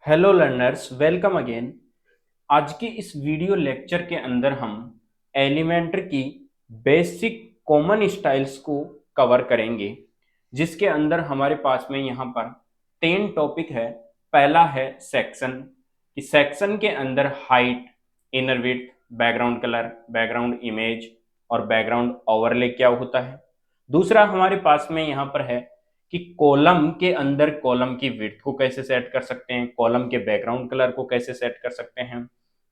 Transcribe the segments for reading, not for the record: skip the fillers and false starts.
Hello learners, welcome again. आज की इस वीडियो लेक्चर के अंदर हम एलिमेंटर की बेसिक कॉमन स्टाइल्स को कवर करेंगे, जिसके अंदर हमारे पास में यहाँ पर 3 टॉपिक है। पहला है सेक्शन, कि सेक्शन के अंदर height, inner width, background colour, background image और बैकग्राउंड ओवरले क्या होता है। दूसरा हमारे पास में यहाँ पर है कि कॉलम के अंदर कॉलम की विड्थ को कैसे सेट कर सकते हैं, कॉलम के बैकग्राउंड कलर को कैसे सेट कर सकते हैं,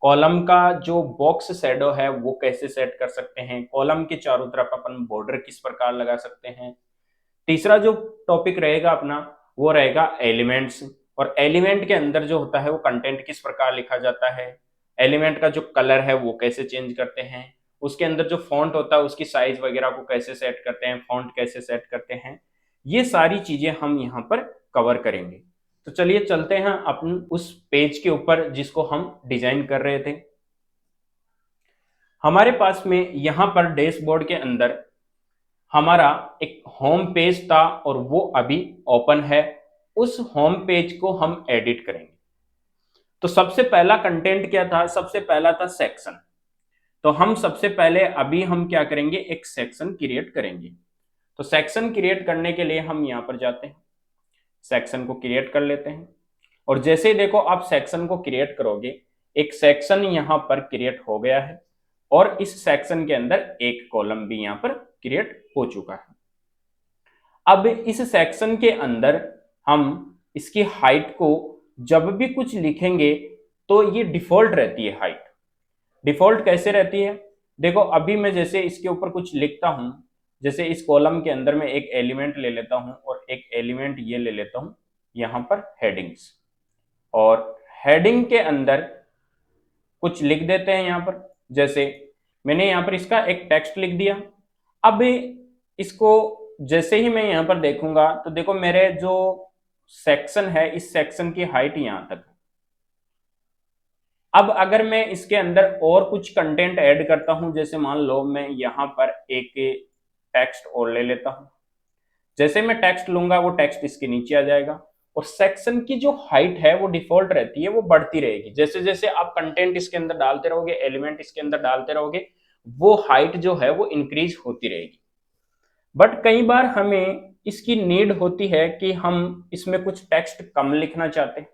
कॉलम का जो बॉक्स शैडो है वो कैसे सेट कर सकते हैं, कॉलम के चारों तरफ अपन बॉर्डर किस प्रकार लगा सकते हैं। तीसरा जो टॉपिक रहेगा अपना वो रहेगा एलिमेंट्स, और एलिमेंट के अंदर जो होता है वो कंटेंट किस प्रकार लिखा जाता है, एलिमेंट का जो कलर है वो कैसे चेंज करते हैं, उसके अंदर जो फॉन्ट होता है उसकी साइज वगैरह को कैसे सेट करते हैं, फॉन्ट कैसे सेट करते हैं। ये सारी चीजें हम यहाँ पर कवर करेंगे। तो चलिए चलते हैं अपन उस पेज के ऊपर जिसको हम डिजाइन कर रहे थे। हमारे पास में यहाँ पर डैशबोर्ड के अंदर हमारा एक होम पेज था और वो अभी ओपन है। उस होम पेज को हम एडिट करेंगे। तो सबसे पहला कंटेंट क्या था? सबसे पहला था सेक्शन। तो हम सबसे पहले अभी हम क्या करेंगे, एक सेक्शन क्रिएट करेंगे। तो सेक्शन क्रिएट करने के लिए हम यहाँ पर जाते हैं, सेक्शन को क्रिएट कर लेते हैं। और जैसे ही देखो आप सेक्शन को क्रिएट करोगे, एक सेक्शन यहाँ पर क्रिएट हो गया है और इस सेक्शन के अंदर एक कॉलम भी यहाँ पर क्रिएट हो चुका है। अब इस सेक्शन के अंदर हम इसकी हाइट को जब भी कुछ लिखेंगे तो ये डिफॉल्ट रहती है हाइट। डिफॉल्ट कैसे रहती है? देखो अभी मैं जैसे इसके ऊपर कुछ लिखता हूं, जैसे इस कॉलम के अंदर मैं एक एलिमेंट ले लेता हूं और एक एलिमेंट ये ले लेता हूं यहां पर हेडिंग्स, और हेडिंग के अंदर कुछ लिख देते हैं यहां पर। जैसे मैंने यहां पर इसका एक टेक्स्ट लिख दिया। अब इसको जैसे ही मैं यहां पर देखूंगा तो देखो मेरे जो सेक्शन है इस सेक्शन की हाइट यहां तक। अब अगर मैं इसके अंदर और कुछ कंटेंट ऐड करता हूं, जैसे मान लो मैं यहां पर एक टेक्स्ट और ले लेता हूं। जैसे मैं टेक्स्ट लूंगा वो टेक्स्ट इसके नीचे आ जाएगा और सेक्शन की जो हाइट है वो डिफॉल्ट रहती है, वो बढ़ती रहेगी। जैसे जैसे आप कंटेंट इसके अंदर डालते रहोगे, एलिमेंट इसके अंदर डालते रहोगे, वो हाइट जो है वो इंक्रीज होती रहेगी। बट कई बार हमें इसकी नीड होती है कि हम इसमें कुछ टेक्स्ट कम लिखना चाहते हैं।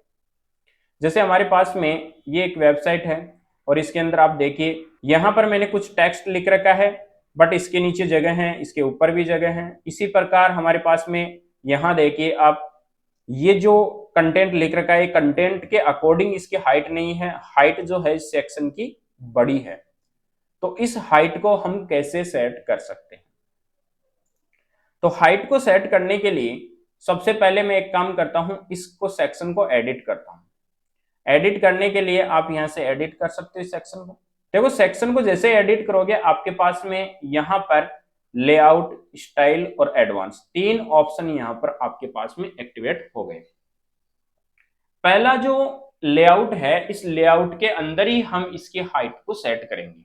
जैसे हमारे पास में ये एक वेबसाइट है और इसके अंदर आप देखिए यहां पर मैंने कुछ टेक्स्ट लिख रखा है, बट इसके नीचे जगह है, इसके ऊपर भी जगह है। इसी प्रकार हमारे पास में यहाँ देखिए आप, ये जो कंटेंट लिख रखा है कंटेंट के अकॉर्डिंग इसकी हाइट नहीं है, हाइट जो है इस सेक्शन की बड़ी है। तो इस हाइट को हम कैसे सेट कर सकते हैं? तो हाइट को सेट करने के लिए सबसे पहले मैं एक काम करता हूं, इसको सेक्शन को एडिट करता हूं। एडिट करने के लिए आप यहां से एडिट कर सकते हो इस सेक्शन को। देखो सेक्शन को जैसे एडिट करोगे आपके पास में यहां पर लेआउट, स्टाइल और एडवांस 3 ऑप्शन यहां पर आपके पास में एक्टिवेट हो गए। पहला जो लेआउट है, इस लेआउट के अंदर ही हम इसकी हाइट को सेट करेंगे।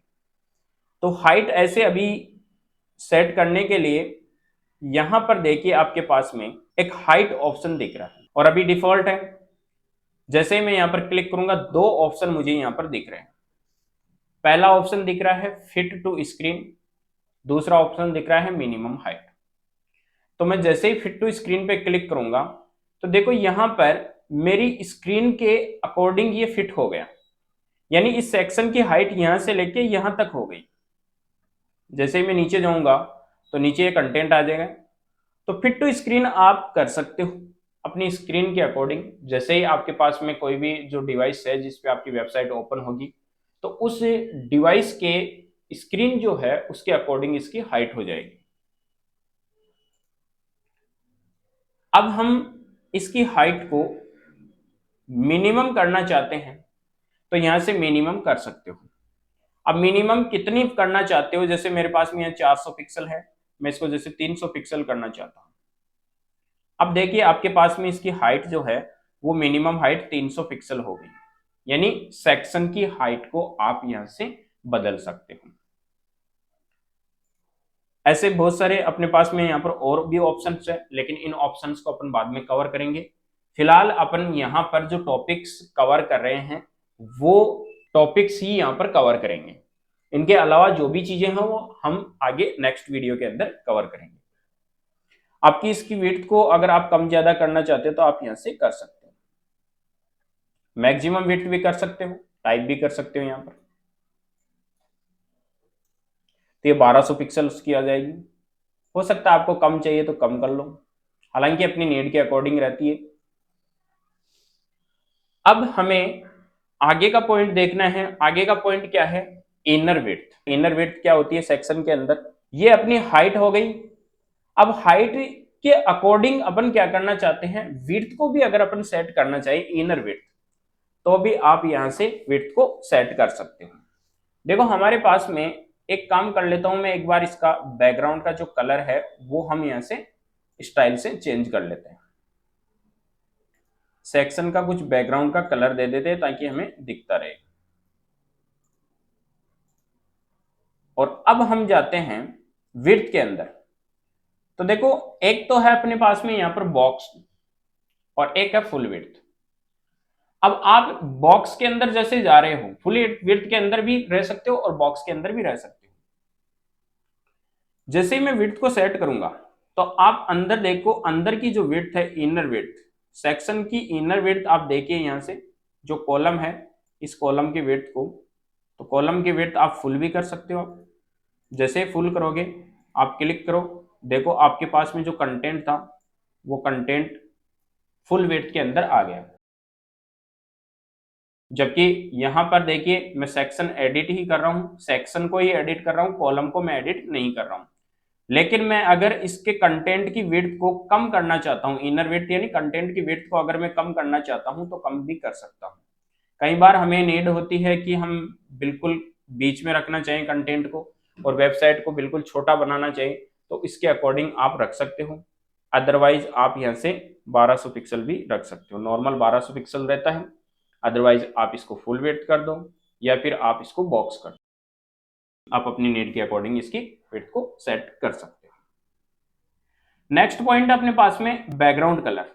तो हाइट ऐसे अभी सेट करने के लिए यहां पर देखिए आपके पास में एक हाइट ऑप्शन दिख रहा है और अभी डिफॉल्ट है। जैसे ही मैं यहां पर क्लिक करूंगा 2 ऑप्शन मुझे यहां पर दिख रहे हैं। पहला ऑप्शन दिख रहा है फिट टू स्क्रीन, दूसरा ऑप्शन दिख रहा है मिनिमम हाइट। तो मैं जैसे ही फिट टू स्क्रीन पे क्लिक करूंगा तो देखो यहां पर मेरी स्क्रीन के अकॉर्डिंग ये फिट हो गया, यानी इस सेक्शन की हाइट यहां से लेके यहां तक हो गई। जैसे ही मैं नीचे जाऊंगा तो नीचे ये कंटेंट आ जाएगा। तो फिट टू स्क्रीन आप कर सकते हो अपनी स्क्रीन के अकॉर्डिंग। जैसे ही आपके पास में कोई भी जो डिवाइस है जिस पे आपकी वेबसाइट ओपन होगी तो उस डिवाइस के स्क्रीन जो है उसके अकॉर्डिंग इसकी हाइट हो जाएगी। अब हम इसकी हाइट को मिनिमम करना चाहते हैं तो यहां से मिनिमम कर सकते हो। अब मिनिमम कितनी करना चाहते हो? जैसे मेरे पास में यहाँ 400 पिक्सल है, मैं इसको जैसे 300 पिक्सल करना चाहता हूं। अब देखिए आपके पास में इसकी हाइट जो है वो मिनिमम हाइट 300 पिक्सल हो गई, यानी सेक्शन की हाइट को आप यहां से बदल सकते हो। ऐसे बहुत सारे अपने पास में यहाँ पर और भी ऑप्शंस है, लेकिन इन ऑप्शंस को अपन बाद में कवर करेंगे। फिलहाल अपन यहाँ पर जो टॉपिक्स कवर कर रहे हैं वो टॉपिक्स ही यहाँ पर कवर करेंगे। इनके अलावा जो भी चीजें हैं वो हम आगे नेक्स्ट वीडियो के अंदर कवर करेंगे। आपकी इसकी विड्थ को अगर आप कम ज्यादा करना चाहते हो तो आप यहां से कर सकते हो, मैक्सिमम विड्थ भी कर सकते हो, टाइप भी कर सकते हो यहां पर। तो ये 1200 पिक्सल्स की आ जाएगी। हो सकता है आपको कम चाहिए तो कम कर लो, हालांकि अपनी नीड के अकॉर्डिंग रहती है। अब हमें आगे का पॉइंट देखना है। आगे का पॉइंट क्या है? Inner width. इनर विड्थ क्या होती है सेक्शन के अंदर? ये अपनी हाइट हो गई। अब हाइट के अकॉर्डिंग अपन क्या करना चाहते हैं, विड्थ को भी अगर अपन सेट करना चाहिए इनर विड्थ, तो भी आप यहां से विड्थ को सेट कर सकते हो। देखो हमारे पास में एक काम कर लेता हूं मैं, एक बार इसका बैकग्राउंड का जो कलर है वो हम यहां से स्टाइल से चेंज कर लेते हैं। सेक्शन का कुछ बैकग्राउंड का कलर दे देते हैं ताकि हमें दिखता रहे। और अब हम जाते हैं विड्थ के अंदर। तो देखो एक तो है अपने पास में यहां पर बॉक्स और एक है फुल विड्थ। अब आप बॉक्स के अंदर जैसे जा रहे हो, फुल विड्थ के अंदर भी रह सकते हो और बॉक्स के अंदर भी रह सकते हो। जैसे ही मैं विड्थ को सेट करूंगा तो आप अंदर देखो, अंदर की जो विड्थ है इनर विड्थ, सेक्शन की इनर विड्थ आप देखिए यहां से जो कॉलम है, इस कॉलम की विड्थ को, तो कॉलम की विड्थ आप फुल भी कर सकते हो। जैसे फुल करोगे आप क्लिक करो, देखो आपके पास में जो कंटेंट था वो कंटेंट फुल विड्थ के अंदर आ गया। जबकि यहां पर देखिए मैं सेक्शन एडिट ही कर रहा हूं, सेक्शन को ही एडिट कर रहा हूं, कॉलम को मैं एडिट नहीं कर रहा हूं। लेकिन मैं अगर इसके कंटेंट की विड्थ को कम करना चाहता हूं, इनर विड्थ यानी कंटेंट की विड्थ को अगर मैं कम करना चाहता हूं तो कम भी कर सकता हूं। कई बार हमें नीड होती है कि हम बिल्कुल बीच में रखना चाहिए कंटेंट को और वेबसाइट को बिल्कुल छोटा बनाना चाहिए, तो इसके अकॉर्डिंग आप रख सकते हो। अदरवाइज आप यहाँ से 1200 पिक्सल भी रख सकते हो, नॉर्मल 1200 पिक्सल रहता है। अदरवाइज आप इसको फुल विड्थ कर दो या फिर आप इसको बॉक्स कर दो, आप अपनी नीड के अकॉर्डिंग इसकी विड्थ को सेट कर सकते हो। नेक्स्ट पॉइंट अपने पास में बैकग्राउंड कलर।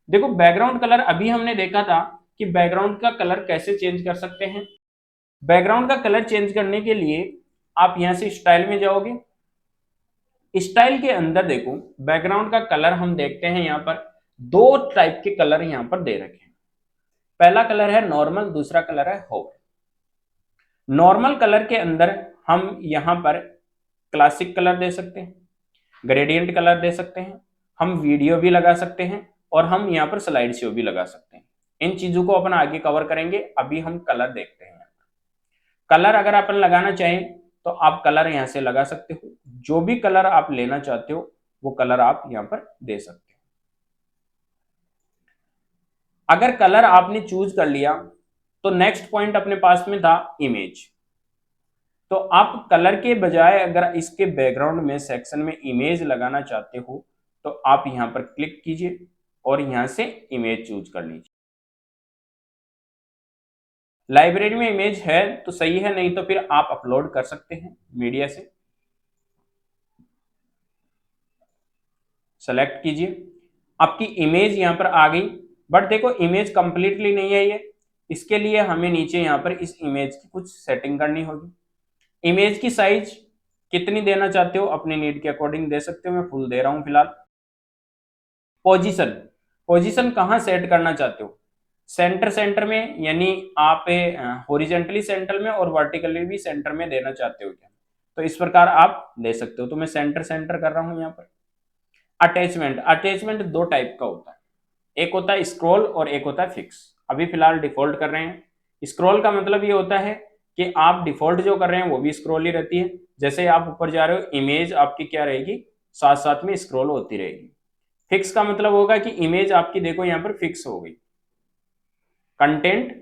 देखो बैकग्राउंड कलर अभी हमने देखा था कि बैकग्राउंड का कलर कैसे चेंज कर सकते हैं। बैकग्राउंड का कलर चेंज करने के लिए आप यहां से स्टाइल में जाओगे, स्टाइल के अंदर देखो बैकग्राउंड का कलर हम देखते हैं यहां पर दो टाइप के कलर यहां पर दे रखे हैं। पहला कलर है नॉर्मल, दूसरा कलर है होवर। नॉर्मल कलर के अंदर हम यहां पर क्लासिक कलर दे सकते हैं, ग्रेडियंट कलर दे सकते हैं, हम वीडियो भी लगा सकते हैं और हम यहाँ पर स्लाइड शो भी लगा सकते हैं। इन चीजों को अपन आगे कवर करेंगे, अभी हम कलर देखते हैं। कलर अगर अपन लगाना चाहें तो आप कलर यहाँ से लगा सकते हो, जो भी कलर आप लेना चाहते हो वो कलर आप यहाँ पर दे सकते हो। अगर कलर आपने चूज कर लिया तो नेक्स्ट पॉइंट अपने पास में था इमेज। तो आप कलर के बजाय अगर इसके बैकग्राउंड में सेक्शन में इमेज लगाना चाहते हो तो आप यहां पर क्लिक कीजिए और यहां से इमेज चूज कर लीजिए। लाइब्रेरी में इमेज है तो सही है, नहीं तो फिर आप अपलोड कर सकते हैं मीडिया से। सेलेक्ट कीजिए, आपकी इमेज यहां पर आ गई। बट देखो इमेज कंप्लीटली नहीं है ये, इसके लिए हमें नीचे यहां पर इस इमेज की कुछ सेटिंग करनी होगी। इमेज की साइज कितनी देना चाहते हो अपनी नीड के अकॉर्डिंग दे सकते हो, मैं फुल दे रहा हूं फिलहाल। पोजीशन, पोजीशन कहां सेट करना चाहते हो? सेंटर सेंटर में, यानी आप हॉरिजेंटली सेंटर में और वर्टिकली भी सेंटर में देना चाहते हो क्या? तो इस प्रकार आप दे सकते हो, तो मैं सेंटर सेंटर कर रहा हूं यहां पर। अटैचमेंट, अटैचमेंट दो टाइप का होता है, एक होता है स्क्रॉल और एक होता है फिक्स। अभी फिलहाल डिफॉल्ट कर रहे हैं। स्क्रॉल का मतलब ये होता है कि आप डिफॉल्ट जो कर रहे हैं वो भी स्क्रॉल ही रहती है, जैसे आप ऊपर जा रहे हो इमेज आपकी क्या रहेगी, साथ साथ में स्क्रॉल होती रहेगी। फिक्स का मतलब होगा कि इमेज आपकी देखो यहां पर फिक्स हो गई, कंटेंट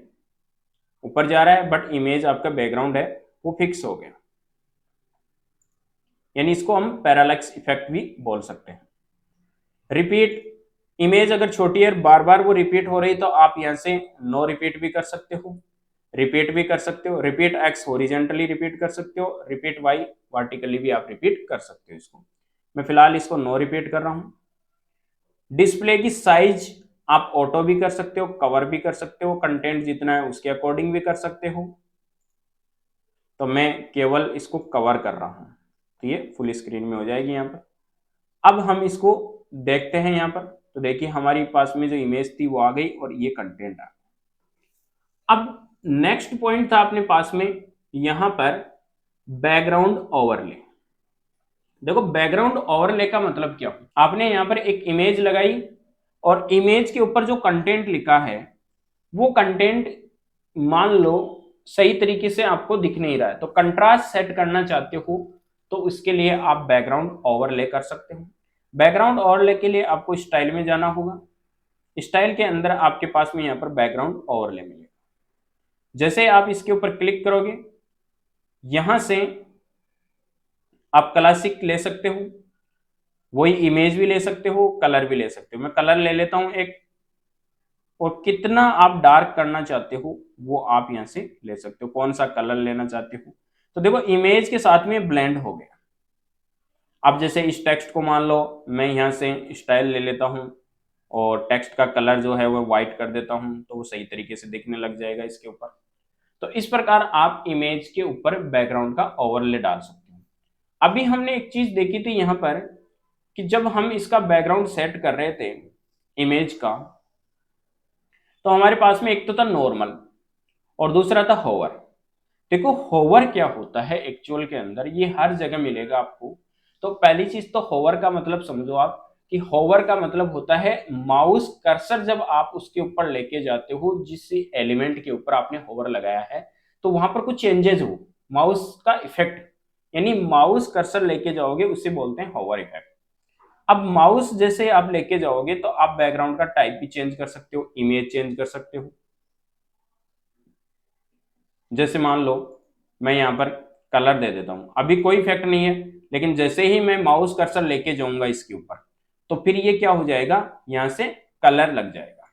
ऊपर जा रहा है बट इमेज आपका बैकग्राउंड है वो फिक्स हो गया, यानी इसको हम पैरालैक्स इफेक्ट भी बोल सकते हैं। रिपीट, इमेज अगर छोटी है बार बार वो रिपीट हो रही तो आप यहां से नो रिपीट भी कर सकते हो, रिपीट भी कर सकते हो। रिपीट एक्स हॉरिजेंटली रिपीट कर सकते हो, रिपीट वाई वर्टिकली भी आप रिपीट कर सकते हो। इसको मैं फिलहाल इसको नो रिपीट कर रहा हूं। डिस्प्ले की साइज आप ऑटो भी कर सकते हो, कवर भी कर सकते हो, कंटेंट जितना है उसके अकॉर्डिंग भी कर सकते हो। तो मैं केवल इसको कवर कर रहा हूं, तो ये फुल स्क्रीन में हो जाएगी यहाँ पर। अब हम इसको देखते हैं यहाँ पर, तो देखिए हमारी पास में जो इमेज थी वो आ गई और ये कंटेंट आ गया। अब नेक्स्ट पॉइंट था अपने पास में यहाँ पर बैकग्राउंड ओवरले। देखो बैकग्राउंड ओवरले का मतलब क्या, आपने यहाँ पर एक इमेज लगाई और इमेज के ऊपर जो कंटेंट लिखा है वो कंटेंट मान लो सही तरीके से आपको दिख नहीं रहा है, तो कंट्रास्ट सेट करना चाहते हो तो उसके लिए आप बैकग्राउंड ओवरले कर सकते हो। बैकग्राउंड ओवरले के लिए आपको स्टाइल में जाना होगा, स्टाइल के अंदर आपके पास में यहाँ पर बैकग्राउंड ओवरले मिलेगा। जैसे आप इसके ऊपर क्लिक करोगे, यहां से आप क्लासिक ले सकते हो, वही इमेज भी ले सकते हो, कलर भी ले सकते हो। मैं कलर ले लेता हूं एक, और कितना आप डार्क करना चाहते हो वो आप यहां से ले सकते हो, कौन सा कलर लेना चाहते हो। तो देखो इमेज के साथ में ब्लेंड हो गया। अब जैसे इस टेक्स्ट को मान लो मैं यहां से स्टाइल ले लेता हूं और टेक्स्ट का कलर जो है वो व्हाइट कर देता हूं, तो वो सही तरीके से दिखने लग जाएगा इसके ऊपर। तो इस प्रकार आप इमेज के ऊपर बैकग्राउंड का ओवरले डाल सकते हो। अभी हमने एक चीज देखी थी यहाँ पर कि जब हम इसका बैकग्राउंड सेट कर रहे थे इमेज का, तो हमारे पास में एक तो था नॉर्मल और दूसरा था होवर। देखो होवर क्या होता है एक्चुअल के अंदर, ये हर जगह मिलेगा आपको। तो पहली चीज तो होवर का मतलब समझो आप कि होवर का मतलब होता है माउस कर्सर जब आप उसके ऊपर लेके जाते हो, जिस एलिमेंट के ऊपर आपने होवर लगाया है तो वहां पर कुछ चेंजेस हो, माउस का इफेक्ट, यानी माउस कर्सर लेके जाओगे उसे बोलते हैं होवर इफेक्ट। अब माउस जैसे आप लेके जाओगे तो आप बैकग्राउंड का टाइप भी चेंज कर सकते हो, इमेज चेंज कर सकते हो। जैसे मान लो मैं यहाँ पर कलर दे देता हूं, अभी कोई इफेक्ट नहीं है, लेकिन जैसे ही मैं माउस कर्सर लेके जाऊंगा इसके ऊपर तो फिर ये क्या हो जाएगा, यहां से कलर लग जाएगा।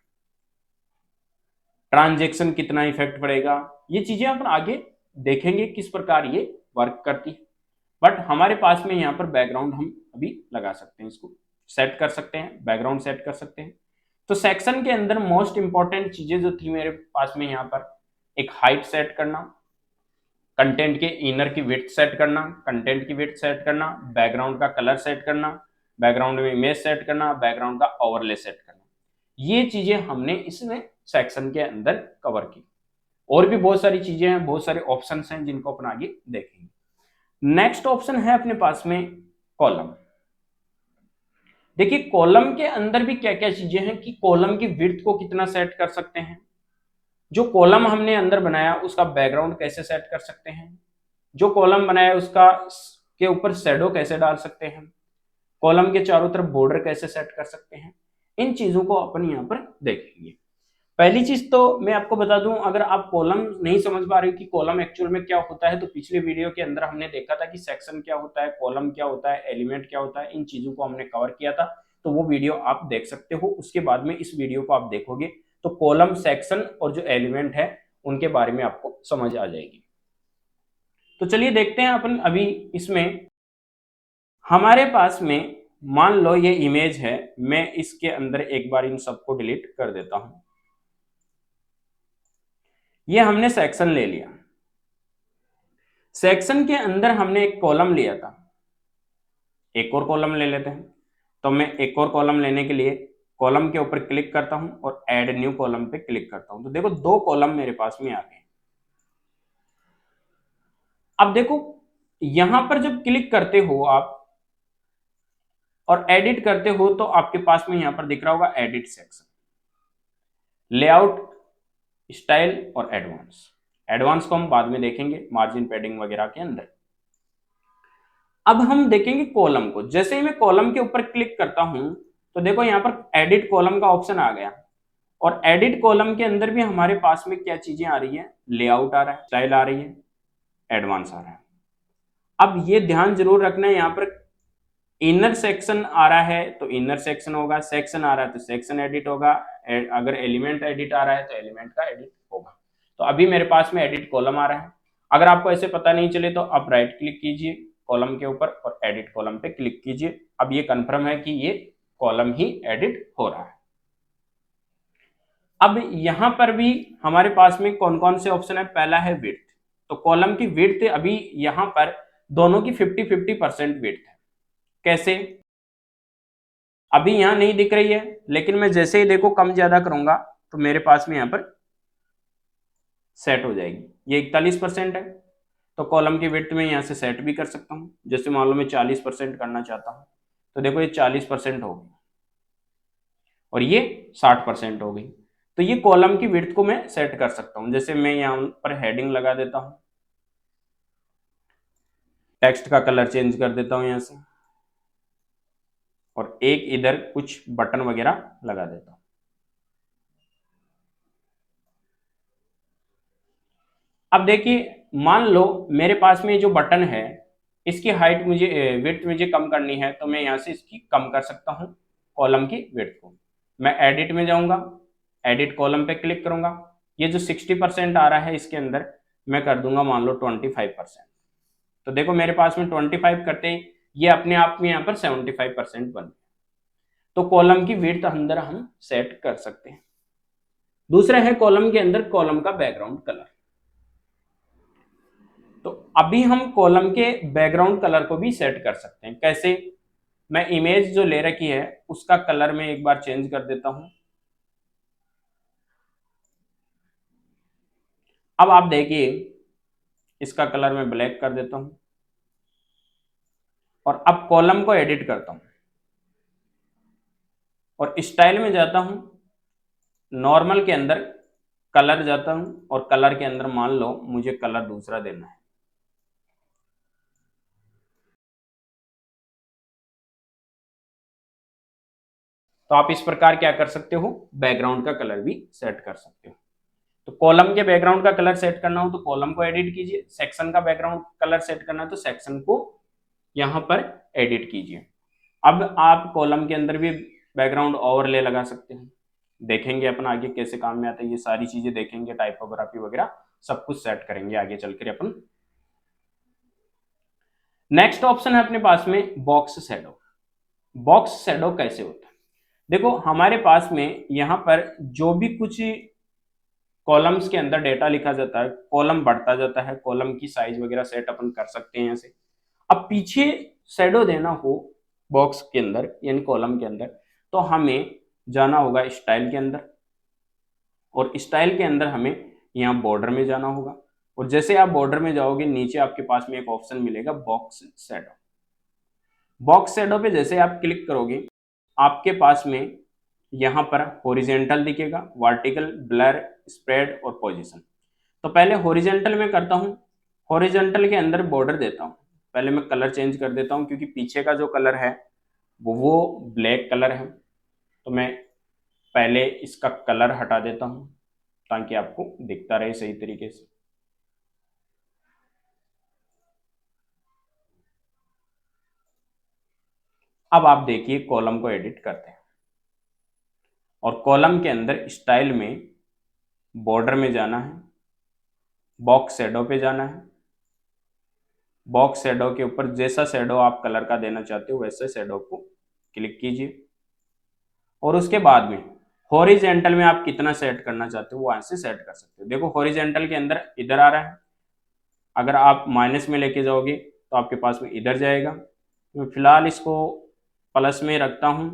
ट्रांजेक्शन कितना इफेक्ट पड़ेगा, ये चीजें अपन आगे देखेंगे किस प्रकार ये वर्क करती है। बट हमारे पास में यहाँ पर बैकग्राउंड हम अभी लगा सकते हैं, इसको सेट कर सकते हैं, बैकग्राउंड सेट कर सकते हैं। तो सेक्शन के अंदर मोस्ट इंपॉर्टेंट चीजें जो थी मेरे पास में यहाँ पर, एक हाइट सेट करना, कंटेंट के इनर की विड्थ सेट करना, कंटेंट की विड्थ सेट करना, बैकग्राउंड का कलर सेट करना, बैकग्राउंड में इमेज सेट करना, बैकग्राउंड का ओवरले सेट करना। ये चीजें हमने इसमें सेक्शन के अंदर कवर की। और भी बहुत सारी चीजें हैं, बहुत सारे ऑप्शंस हैं जिनको अपन आगे देखेंगे। नेक्स्ट ऑप्शन है अपने पास में कॉलम। देखिए कॉलम के अंदर भी क्या क्या चीजें हैं कि कॉलम की विड्थ को कितना सेट कर सकते हैं, जो कॉलम हमने अंदर बनाया उसका बैकग्राउंड कैसे सेट कर सकते हैं, जो कॉलम बनाया उसका के ऊपर शैडो कैसे डाल सकते हैं, कॉलम के चारों तरफ बॉर्डर कैसे सेट कर सकते हैं, इन चीजों को अपन यहाँ पर देखेंगे। पहली चीज तो मैं आपको बता दूं, अगर आप कॉलम नहीं समझ पा रहे हो कि कॉलम एक्चुअल में क्या होता है, तो पिछले वीडियो के अंदर हमने देखा था कि सेक्शन क्या होता है, कॉलम क्या होता है, एलिमेंट क्या होता है, इन चीजों को हमने कवर किया था। तो वो वीडियो आप देख सकते हो, उसके बाद में इस वीडियो को आप देखोगे तो कॉलम, सेक्शन और जो एलिमेंट है उनके बारे में आपको समझ आ जाएगी। तो चलिए देखते हैं अपन अभी इसमें। हमारे पास में मान लो ये इमेज है, मैं इसके अंदर एक बार इन सबको डिलीट कर देता हूं। ये हमने सेक्शन ले लिया, सेक्शन के अंदर हमने एक कॉलम लिया था, एक और कॉलम ले लेते हैं। तो मैं एक और कॉलम लेने के लिए कॉलम के ऊपर क्लिक करता हूं और ऐड न्यू कॉलम पे क्लिक करता हूं, तो देखो दो कॉलम मेरे पास में आ गए। अब देखो यहां पर जब क्लिक करते हो आप और एडिट करते हो तो आपके पास में यहां पर दिख रहा होगा एडिट सेक्शन, लेआउट, स्टाइल और एडवांस। एडवांस को हम बाद में देखेंगे मार्जिन, पैडिंग वगैरह के अंदर। अब हम देखेंगे कॉलम को। जैसे ही मैं कॉलम के ऊपर क्लिक करता हूं तो देखो यहां पर एडिट कॉलम का ऑप्शन आ गया, और एडिट कॉलम के अंदर भी हमारे पास में क्या चीजें आ रही है, लेआउट आ रहा है, स्टाइल आ रही है, एडवांस आ रहा है। अब ये ध्यान जरूर रखना है, यहाँ पर इनर सेक्शन आ रहा है तो इनर सेक्शन होगा, सेक्शन आ रहा है तो सेक्शन एडिट होगा, अगर एलिमेंट एडिट आ रहा है तो एलिमेंट का एडिट होगा। तो अभी मेरे पास में एडिट कॉलम आ रहा है। अगर आपको ऐसे पता नहीं चले तो आप राइट क्लिक कीजिए कॉलम के ऊपर और एडिट कॉलम पे क्लिक कीजिए। अब ये कंफर्म है कि ये कॉलम ही एडिट हो रहा है। अब यहां पर भी हमारे पास में कौन कौन से ऑप्शन है, पहला है विड्थ। तो कॉलम की विड्थ अभी यहां पर दोनों की 50-50% विड्थ है। कैसे, अभी यहां नहीं दिख रही है, लेकिन मैं जैसे ही देखो कम ज्यादा करूंगा तो मेरे पास में यहां पर सेट हो जाएगी। ये 41% है, तो कॉलम की विड्थ में यहां से सेट भी कर सकता हूं। जैसे मान लो मैं 40% करना चाहता हूं, तो देखो ये 40% हो गई और ये 60% हो गई। तो ये कॉलम की विड्थ को मैं सेट कर सकता हूं। जैसे मैं यहां पर हेडिंग लगा देता हूं, टेक्स्ट का कलर चेंज कर देता हूं यहां से, और एक इधर कुछ बटन वगैरह लगा देता हूं। अब देखिए, मान लो मेरे पास में जो बटन है इसकी हाइट मुझे विड्थ मुझे कम करनी है, तो मैं यहां से इसकी कम कर सकता हूं कॉलम की विड्थ को। मैं एडिट में जाऊंगा, एडिट कॉलम पे क्लिक करूंगा, ये जो 60% आ रहा है इसके अंदर मैं कर दूंगा मान लो 25%। तो देखो मेरे पास में 25 करते ही ये अपने आप में यहाँ पर 75% बन गया। तो कॉलम की विड्थ अंदर हम सेट कर सकते हैं। दूसरा है कॉलम के अंदर कॉलम का बैकग्राउंड कलर। तो अभी हम कॉलम के बैकग्राउंड कलर को भी सेट कर सकते हैं। कैसे, मैं इमेज जो ले रखी है उसका कलर में एक बार चेंज कर देता हूं। अब आप देखिए, इसका कलर मैं ब्लैक कर देता हूं और अब कॉलम को एडिट करता हूं और स्टाइल में जाता हूं, नॉर्मल के अंदर कलर जाता हूं और कलर के अंदर मान लो मुझे कलर दूसरा देना है। तो आप इस प्रकार क्या कर सकते हो, बैकग्राउंड का कलर भी सेट कर सकते हो। तो कॉलम के बैकग्राउंड का कलर सेट करना हो तो कॉलम को एडिट कीजिए, सेक्शन का बैकग्राउंड कलर सेट करना है तो सेक्शन को यहां पर एडिट कीजिए। अब आप कॉलम के अंदर भी बैकग्राउंड ओवरले लगा सकते हैं। देखेंगे अपन आगे कैसे काम में आता है, ये सारी चीजें देखेंगे, टाइपोग्राफी वगैरह सब कुछ सेट करेंगे आगे चलकर अपन। नेक्स्ट ऑप्शन है अपने पास में बॉक्स शैडो। बॉक्स शैडो कैसे होता है, देखो हमारे पास में यहां पर जो भी कुछ कॉलम्स के अंदर डेटा लिखा जाता है, कॉलम बढ़ता जाता है, कॉलम की साइज वगैरह सेट अपन कर सकते हैं ऐसे। अब पीछे शैडो देना हो बॉक्स के अंदर यानी कॉलम के अंदर, तो हमें जाना होगा स्टाइल के अंदर, और स्टाइल के अंदर हमें यहाँ बॉर्डर में जाना होगा। और जैसे आप बॉर्डर में जाओगे नीचे आपके पास में एक ऑप्शन मिलेगा बॉक्स शैडो। बॉक्स शैडो पे जैसे आप क्लिक करोगे आपके पास में यहाँ पर हॉरिजेंटल दिखेगा, वर्टिकल, ब्लर, स्प्रेड और पोजीशन। तो पहले हॉरिजेंटल में करता हूँ, हॉरिजेंटल के अंदर बॉर्डर देता हूँ। पहले मैं कलर चेंज कर देता हूँ क्योंकि पीछे का जो कलर है वो ब्लैक कलर है, तो मैं पहले इसका कलर हटा देता हूँ ताकि आपको दिखता रहे सही तरीके से। अब आप देखिए कॉलम को एडिट करते हैं और कॉलम के अंदर स्टाइल में बॉर्डर में जाना है, बॉक्स शैडो पे जाना है। बॉक्स शैडो के ऊपर जैसा शैडो आप कलर का देना चाहते हो वैसे शैडो को क्लिक कीजिए और उसके बाद में हॉरिजेंटल में आप कितना सेट करना चाहते हो वहां से सेट कर सकते हो। देखो हॉरिजेंटल के अंदर इधर आ रहा है, अगर आप माइनस में लेके जाओगे तो आपके पास में इधर जाएगा। मैं फिलहाल इसको प्लस में रखता हूं,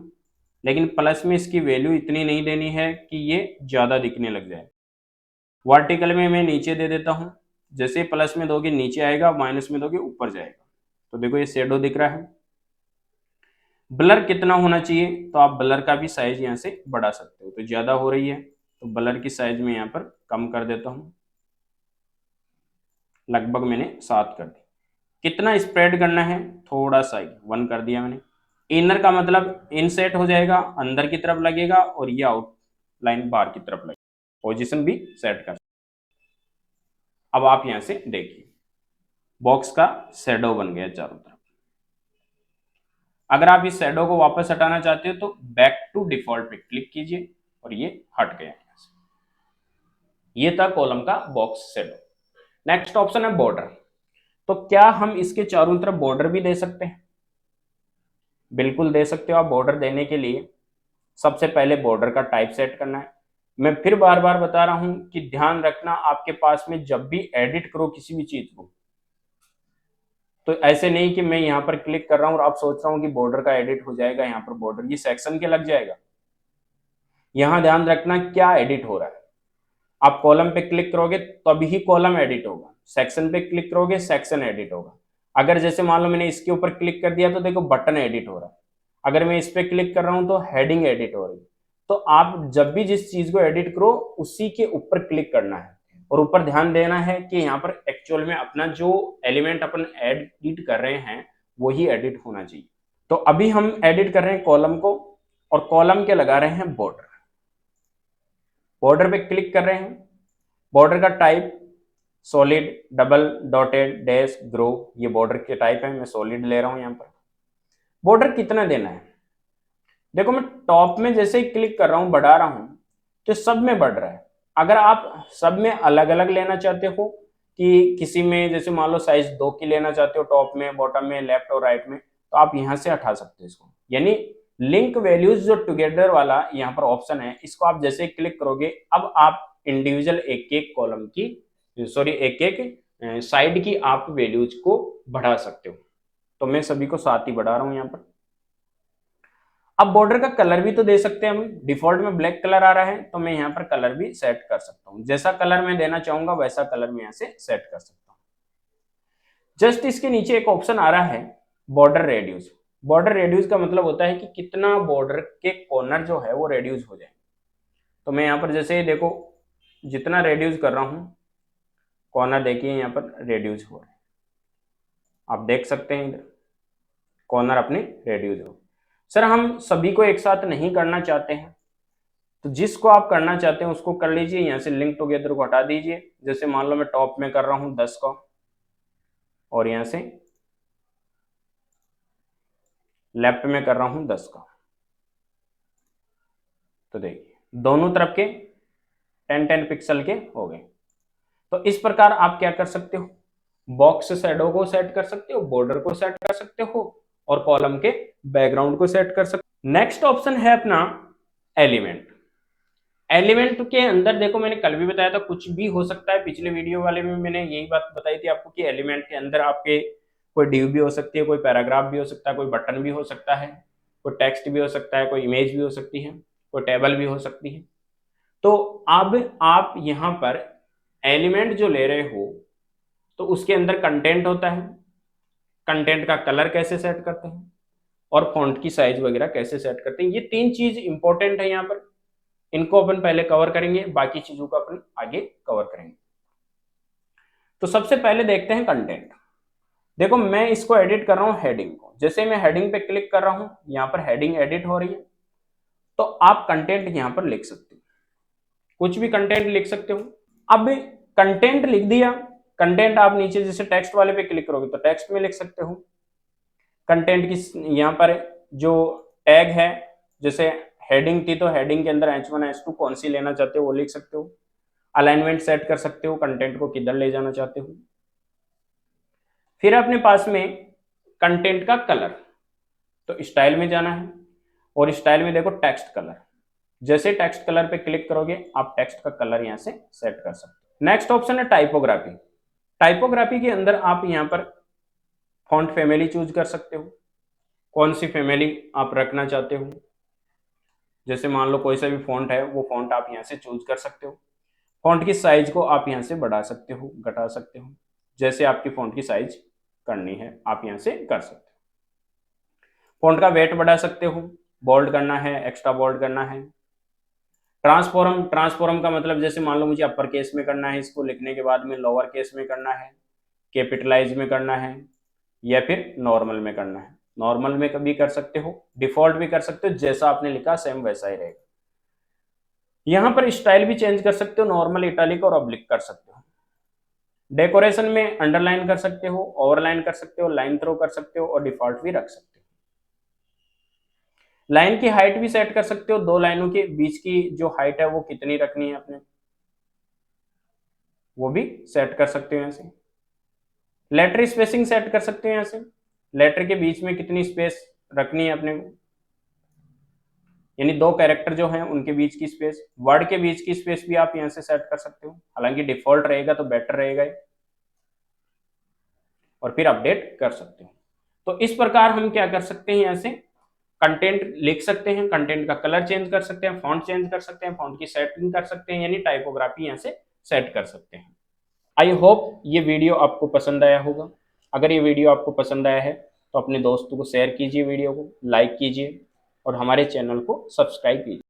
लेकिन प्लस में इसकी वैल्यू इतनी नहीं देनी है कि ये ज़्यादा दिखने लग जाए। वर्टिकल में मैं नीचे दे देता हूं, जैसे प्लस में दोगे नीचे आएगा, माइनस में दोगे ऊपर जाएगा। तो देखो ये शेडो दिख रहा है। ब्लर कितना होना चाहिए, तो आप ब्लर का भी साइज यहाँ से बढ़ा सकते हो। तो ज़्यादा हो रही है तो ब्लर की साइज में यहाँ पर कम कर देता हूँ, लगभग मैंने 7 कर दी। कितना स्प्रेड करना है, थोड़ा सा ही 1 कर दिया मैंने। इनर का मतलब इन सेट हो जाएगा, अंदर की तरफ लगेगा, और ये आउट लाइन बाहर की तरफ लगेगा। पोजीशन भी सेट कर। अब आप यहां से देखिए बॉक्स का शैडो बन गया चारों तरफ। अगर आप इस शैडो को वापस हटाना चाहते हो तो बैक टू डिफॉल्ट पे क्लिक कीजिए और ये हट गया यहां से। ये था कॉलम का बॉक्स शैडो। नेक्स्ट ऑप्शन है बॉर्डर। तो क्या हम इसके चारों तरफ बॉर्डर भी दे सकते हैं? बिल्कुल दे सकते हो। आप बॉर्डर देने के लिए सबसे पहले बॉर्डर का टाइप सेट करना है। मैं फिर बार बार बता रहा हूं कि ध्यान रखना, आपके पास में जब भी एडिट करो किसी भी चीज को, तो ऐसे नहीं कि मैं यहाँ पर क्लिक कर रहा हूँ और आप सोच रहा हूँ कि बॉर्डर का एडिट हो जाएगा, यहाँ पर बॉर्डर ये सेक्शन के लग जाएगा। यहाँ ध्यान रखना क्या एडिट हो रहा है। आप कॉलम पे क्लिक करोगे तभी कॉलम एडिट होगा, सेक्शन पे क्लिक करोगे सेक्शन एडिट होगा। अगर जैसे मान लो मैंने इसके ऊपर क्लिक कर दिया तो देखो बटन एडिट हो रहा है, अगर मैं इस पे क्लिक कर रहा हूं तो हेडिंग एडिट हो रही है। तो आप जब भी जिस चीज को एडिट करो उसी के ऊपर क्लिक करना है, और ऊपर ध्यान देना है कि यहाँ पर एक्चुअल में अपना जो एलिमेंट अपन एडिट कर रहे हैं वही एडिट होना चाहिए। तो अभी हम एडिट कर रहे हैं कॉलम को, और कॉलम के लगा रहे हैं बॉर्डर। बॉर्डर पे क्लिक कर रहे हैं, बॉर्डर का type solid, double, dotted, dash, grow, ये बॉर्डर के टाइप है, मैं सॉलिड ले रहा हूं। यहां पर बॉर्डर कितना देना है, देखो मैं टॉप में जैसे ही क्लिक कर रहा हूं बढ़ा रहा हूं तो सब में बढ़ रहा है। अगर आप सब में अलग अलग लेना चाहते हो कि किसी में जैसे मान लो साइज 2 की लेना चाहते हो, टॉप में, बॉटम में, लेफ्ट और राइट में, तो आप यहां से हटा सकते हो इसको। यानी लिंक वैल्यूज जो टुगेदर वाला यहाँ पर ऑप्शन है, इसको आप जैसे क्लिक करोगे अब आप इंडिविजुअल एक एक कॉलम की, सॉरी एक एक साइड की आप वैल्यूज को बढ़ा सकते हो। तो मैं सभी को साथ ही बढ़ा रहा हूं यहाँ पर। अब बॉर्डर का कलर भी तो दे सकते हैं हम, डिफॉल्ट में ब्लैक कलर आ रहा है तो मैं यहाँ पर कलर भी सेट कर सकता हूँ, जैसा कलर मैं देना चाहूंगा वैसा कलर मैं यहाँ से सेट कर सकता हूँ। जस्ट इसके नीचे एक ऑप्शन आ रहा है बॉर्डर रेड्यूस। बॉर्डर रेड्यूस का मतलब होता है कि कितना बॉर्डर के कॉर्नर जो है वो रेड्यूस हो जाए। तो मैं यहाँ पर जैसे ही देखो जितना रेड्यूस कर रहा हूँ, कॉर्नर देखिए यहाँ पर रेड्यूस हो रहा है, आप देख सकते हैं इधर कॉर्नर अपने रेड्यूस हो। सर हम सभी को एक साथ नहीं करना चाहते हैं, तो जिसको आप करना चाहते हैं उसको कर लीजिए, यहाँ से लिंक टुगेदर को हटा दीजिए। जैसे मान लो मैं टॉप में कर रहा हूँ 10 का, और यहाँ से लेफ्ट में कर रहा हूँ 10 का, तो देखिए दोनों तरफ के 10-10 पिक्सल के हो गए। तो इस प्रकार आप क्या कर सकते हो, बॉक्स शैडो को सेट कर सकते हो, बॉर्डर को सेट कर सकते हो, और कॉलम के बैकग्राउंड को सेट कर सकते हो। नेक्स्ट ऑप्शन है अपना एलिमेंट। एलिमेंट के अंदर देखो मैंने कल भी बताया था कुछ भी हो सकता है, पिछले वीडियो वाले में मैंने यही बात बताई थी आपको कि एलिमेंट के अंदर आपके कोई डिव भी हो सकती है, कोई पैराग्राफ भी हो सकता है, कोई बटन भी हो सकता है, कोई टेक्स्ट भी हो सकता है, कोई इमेज भी हो सकती है, कोई टेबल भी हो सकती है। तो अब आप यहाँ पर एलिमेंट जो ले रहे हो तो उसके अंदर कंटेंट होता है, कंटेंट का कलर कैसे सेट करते हैं, और फॉन्ट की साइज वगैरह कैसे सेट करते हैं, ये 3 चीज इंपॉर्टेंट है यहाँ पर। इनको अपन पहले कवर करेंगे, बाकी चीजों को अपन आगे कवर करेंगे। तो सबसे पहले देखते हैं कंटेंट। देखो मैं इसको एडिट कर रहा हूं हेडिंग को, जैसे मैं हेडिंग पे क्लिक कर रहा हूं यहाँ पर हेडिंग एडिट हो रही है। तो आप कंटेंट यहाँ पर लिख सकते हो, कुछ भी कंटेंट लिख सकते हो। अब कंटेंट लिख दिया, कंटेंट आप नीचे जैसे टेक्स्ट वाले पे क्लिक करोगे तो टेक्स्ट में लिख सकते हो। कंटेंट की यहाँ पर जो टैग है, जैसे हेडिंग थी तो हेडिंग के अंदर H1 H2 कौन सी लेना चाहते हो वो लिख सकते हो। अलाइनमेंट सेट कर सकते हो, कंटेंट को किधर ले जाना चाहते हो। फिर अपने पास में कंटेंट का कलर, तो स्टाइल में जाना है, और स्टाइल में देखो टेक्स्ट कलर, जैसे टेक्स्ट कलर पे क्लिक करोगे आप टेक्स्ट का कलर यहां से सेट कर सकते हो। नेक्स्ट ऑप्शन है टाइपोग्राफी। टाइपोग्राफी के अंदर आप यहां पर फॉन्ट फैमिली चूज कर सकते हो, कौन सी फैमिली आप रखना चाहते हो। जैसे मान लो कोई सा भी फॉन्ट है वो फॉन्ट आप यहां से चूज कर सकते हो। फॉन्ट की साइज को आप यहां से बढ़ा सकते हो, घटा सकते हो, जैसे आपकी फॉन्ट की साइज करनी है आप यहां से कर सकते हो। फॉन्ट का वेट बढ़ा सकते हो, बोल्ड करना है, एक्स्ट्रा बोल्ड करना है। ट्रांसफॉर्म, ट्रांसफॉर्म का मतलब जैसे मान लो मुझे अपर केस में करना है, इसको लिखने के बाद में लोअर केस में करना है, कैपिटलाइज में करना है, या फिर नॉर्मल में करना है। नॉर्मल में कभी कर सकते हो, डिफॉल्ट भी कर सकते हो, जैसा आपने लिखा सेम वैसा ही रहेगा। यहां पर स्टाइल भी चेंज कर सकते हो, नॉर्मल, इटैलिक और ऑब्लिक कर सकते हो। डेकोरेशन में अंडरलाइन कर सकते हो, ओवरलाइन कर सकते हो, लाइन थ्रो कर सकते हो, और डिफॉल्ट भी रख सकते हो। लाइन की हाइट भी सेट कर सकते हो, दो लाइनों के बीच की जो हाइट है वो कितनी रखनी है अपने, वो भी सेट कर सकते हो यहां से। लेटर स्पेसिंग सेट कर सकते हो यहां से, लेटर के बीच में कितनी स्पेस रखनी है अपने को। यानी दो कैरेक्टर जो हैं उनके बीच की स्पेस, वर्ड के बीच की स्पेस भी आप यहाँ से सेट कर सकते हो, हालांकि डिफॉल्ट रहेगा तो बेटर रहेगा, और फिर अपडेट कर सकते हो। तो इस प्रकार हम क्या कर सकते हैं, यहाँ से कंटेंट लिख सकते हैं, कंटेंट का कलर चेंज कर सकते हैं, फॉन्ट चेंज कर सकते हैं, फॉन्ट की सेटिंग कर सकते हैं, यानी टाइपोग्राफी यहाँ से सेट कर सकते हैं। आई होप ये वीडियो आपको पसंद आया होगा। अगर ये वीडियो आपको पसंद आया है तो अपने दोस्तों को शेयर कीजिए, वीडियो को लाइक कीजिए और हमारे चैनल को सब्सक्राइब कीजिए।